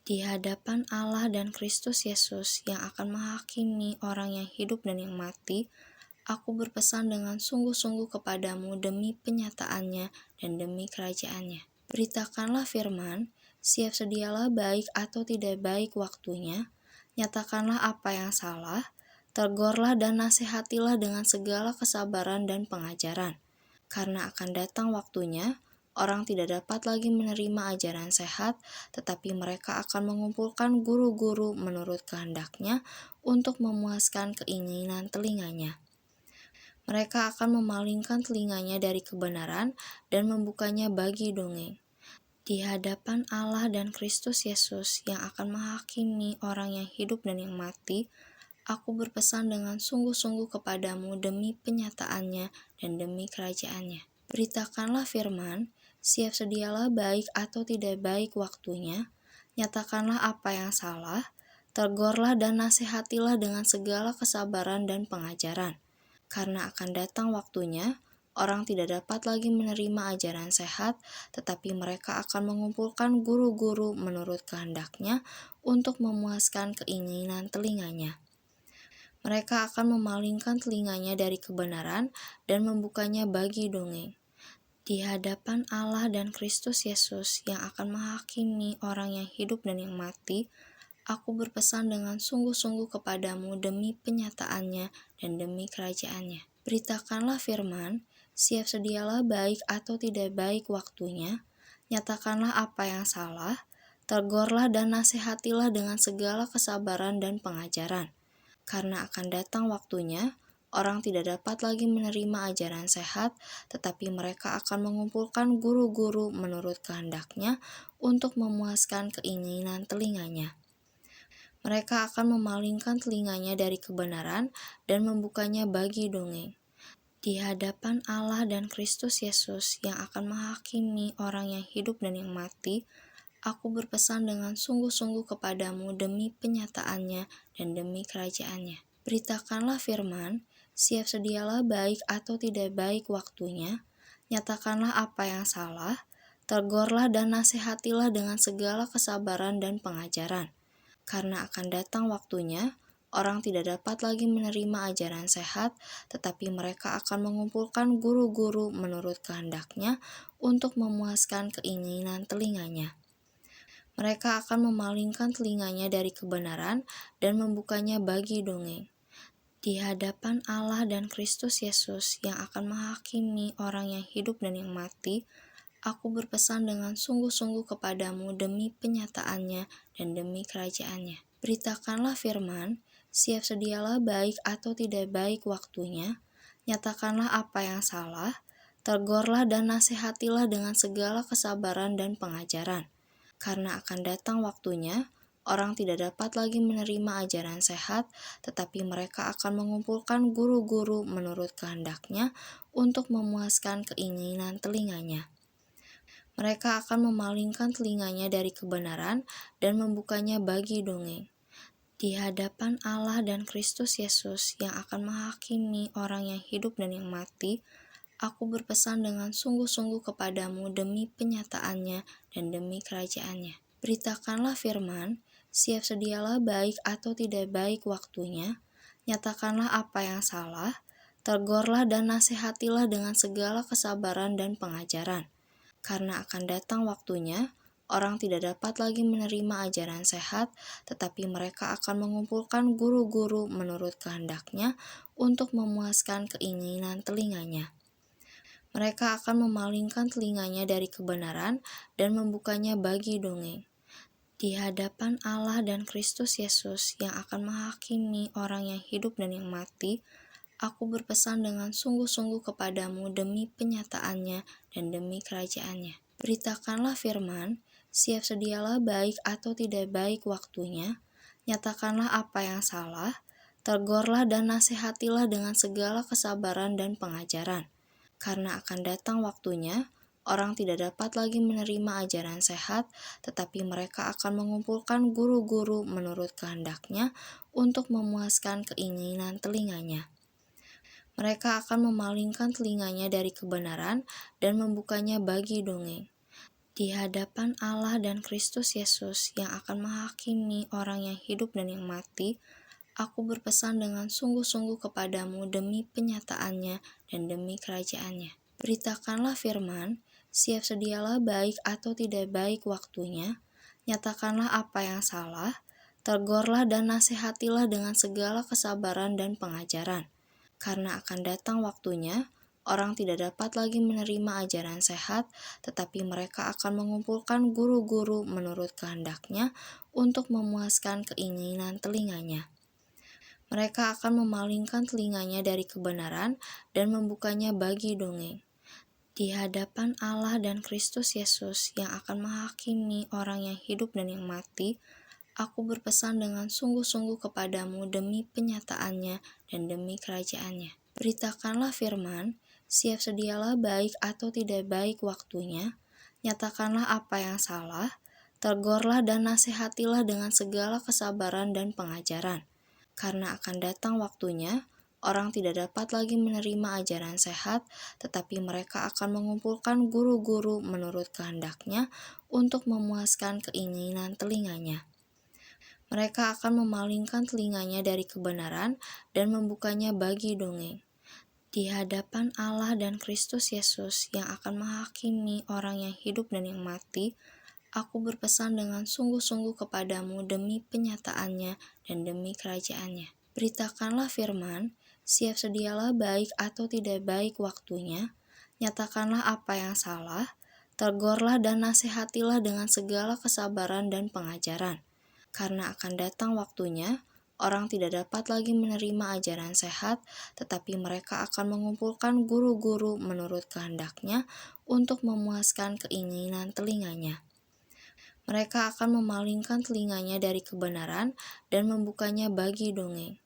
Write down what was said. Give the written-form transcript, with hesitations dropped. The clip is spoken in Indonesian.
Di hadapan Allah dan Kristus Yesus yang akan menghakimi orang yang hidup dan yang mati, aku berpesan dengan sungguh-sungguh kepadamu demi penyataannya dan demi kerajaannya. Beritakanlah firman, siap sedialah baik atau tidak baik waktunya, nyatakanlah apa yang salah, tegurlah dan nasihatilah dengan segala kesabaran dan pengajaran. Karena akan datang waktunya, orang tidak dapat lagi menerima ajaran sehat, tetapi mereka akan mengumpulkan guru-guru menurut kehendaknya untuk memuaskan keinginan telinganya. Mereka akan memalingkan telinganya dari kebenaran dan membukanya bagi dongeng. Di hadapan Allah dan Kristus Yesus yang akan menghakimi orang yang hidup dan yang mati, aku berpesan dengan sungguh-sungguh kepadamu demi penyataannya dan demi kerajaannya. Beritakanlah firman, siap sedialah baik atau tidak baik waktunya, nyatakanlah apa yang salah, tegurlah dan nasihatilah dengan segala kesabaran dan pengajaran. Karena akan datang waktunya, orang tidak dapat lagi menerima ajaran sehat, tetapi mereka akan mengumpulkan guru-guru menurut kehendaknya untuk memuaskan keinginan telinganya. Mereka akan memalingkan telinganya dari kebenaran dan membukanya bagi dongeng. Di hadapan Allah dan Kristus Yesus yang akan menghakimi orang yang hidup dan yang mati, aku berpesan dengan sungguh-sungguh kepadamu demi penyataannya dan demi kerajaannya. Beritakanlah firman, siap sedialah baik atau tidak baik waktunya, nyatakanlah apa yang salah, tegurlah dan nasihatilah dengan segala kesabaran dan pengajaran. Karena akan datang waktunya, orang tidak dapat lagi menerima ajaran sehat, tetapi mereka akan mengumpulkan guru-guru menurut kehendaknya untuk memuaskan keinginan telinganya. Mereka akan memalingkan telinganya dari kebenaran dan membukanya bagi dongeng. Di hadapan Allah dan Kristus Yesus yang akan menghakimi orang yang hidup dan yang mati, aku berpesan dengan sungguh-sungguh kepadamu demi penyataannya dan demi kerajaannya. Beritakanlah firman, siap sedialah baik atau tidak baik waktunya, nyatakanlah apa yang salah, tegurlah dan nasihatilah dengan segala kesabaran dan pengajaran. Karena akan datang waktunya, orang tidak dapat lagi menerima ajaran sehat, tetapi mereka akan mengumpulkan guru-guru menurut kehendaknya untuk memuaskan keinginan telinganya. Mereka akan memalingkan telinganya dari kebenaran dan membukanya bagi dongeng. Di hadapan Allah dan Kristus Yesus yang akan menghakimi orang yang hidup dan yang mati, aku berpesan dengan sungguh-sungguh kepadamu demi penyataannya dan demi kerajaannya. Beritakanlah firman, siap sedialah baik atau tidak baik waktunya, nyatakanlah apa yang salah, tegurlah dan nasihatilah dengan segala kesabaran dan pengajaran. Karena akan datang waktunya, orang tidak dapat lagi menerima ajaran sehat, tetapi mereka akan mengumpulkan guru-guru menurut kehendaknya untuk memuaskan keinginan telinganya. Mereka akan memalingkan telinganya dari kebenaran dan membukanya bagi dongeng. Di hadapan Allah dan Kristus Yesus yang akan menghakimi orang yang hidup dan yang mati, aku berpesan dengan sungguh-sungguh kepadamu demi penyataannya dan demi kerajaannya. Beritakanlah firman, siap sedialah baik atau tidak baik waktunya, nyatakanlah apa yang salah, tegurlah dan nasihatilah dengan segala kesabaran dan pengajaran. Karena akan datang waktunya, orang tidak dapat lagi menerima ajaran sehat, tetapi mereka akan mengumpulkan guru-guru menurut kehendaknya untuk memuaskan keinginan telinganya. Mereka akan memalingkan telinganya dari kebenaran dan membukanya bagi dongeng. Di hadapan Allah dan Kristus Yesus yang akan menghakimi orang yang hidup dan yang mati, aku berpesan dengan sungguh-sungguh kepadamu demi penyataannya dan demi kerajaannya. Beritakanlah firman, siap sedialah baik atau tidak baik waktunya, nyatakanlah apa yang salah, tegurlah dan nasihatilah dengan segala kesabaran dan pengajaran. Karena akan datang waktunya, orang tidak dapat lagi menerima ajaran sehat, tetapi mereka akan mengumpulkan guru-guru menurut kehendaknya untuk memuaskan keinginan telinganya. Mereka akan memalingkan telinganya dari kebenaran dan membukanya bagi dongeng. di hadapan Allah dan Kristus Yesus yang akan menghakimi orang yang hidup dan yang mati, aku berpesan dengan sungguh-sungguh kepadamu demi penyataannya dan demi kerajaannya. Beritakanlah firman, siap sedialah baik atau tidak baik waktunya, nyatakanlah apa yang salah, tegurlah dan nasihatilah dengan segala kesabaran dan pengajaran. Karena akan datang waktunya, orang tidak dapat lagi menerima ajaran sehat, tetapi mereka akan mengumpulkan guru-guru menurut kehendaknya untuk memuaskan keinginan telinganya. Mereka akan memalingkan telinganya dari kebenaran dan membukanya bagi dongeng. Di hadapan Allah dan Kristus Yesus yang akan menghakimi orang yang hidup dan yang mati, aku berpesan dengan sungguh-sungguh kepadamu demi penyataannya dan demi kerajaannya. Beritakanlah firman, siap sedialah baik atau tidak baik waktunya, nyatakanlah apa yang salah, tegurlah dan nasihatilah dengan segala kesabaran dan pengajaran. Karena akan datang waktunya, orang tidak dapat lagi menerima ajaran sehat, tetapi mereka akan mengumpulkan guru-guru menurut kehendaknya untuk memuaskan keinginan telinganya. Mereka akan memalingkan telinganya dari kebenaran dan membukanya bagi dongeng. Di hadapan Allah dan Kristus Yesus yang akan menghakimi orang yang hidup dan yang mati, aku berpesan dengan sungguh-sungguh kepadamu demi penyataannya dan demi kerajaannya. Beritakanlah firman, siap sedialah baik atau tidak baik waktunya, nyatakanlah apa yang salah, tegurlah dan nasihatilah dengan segala kesabaran dan pengajaran. Karena akan datang waktunya, orang tidak dapat lagi menerima ajaran sehat, tetapi mereka akan mengumpulkan guru-guru menurut kehendaknya untuk memuaskan keinginan telinganya. Mereka akan memalingkan telinganya dari kebenaran dan membukanya bagi dongeng.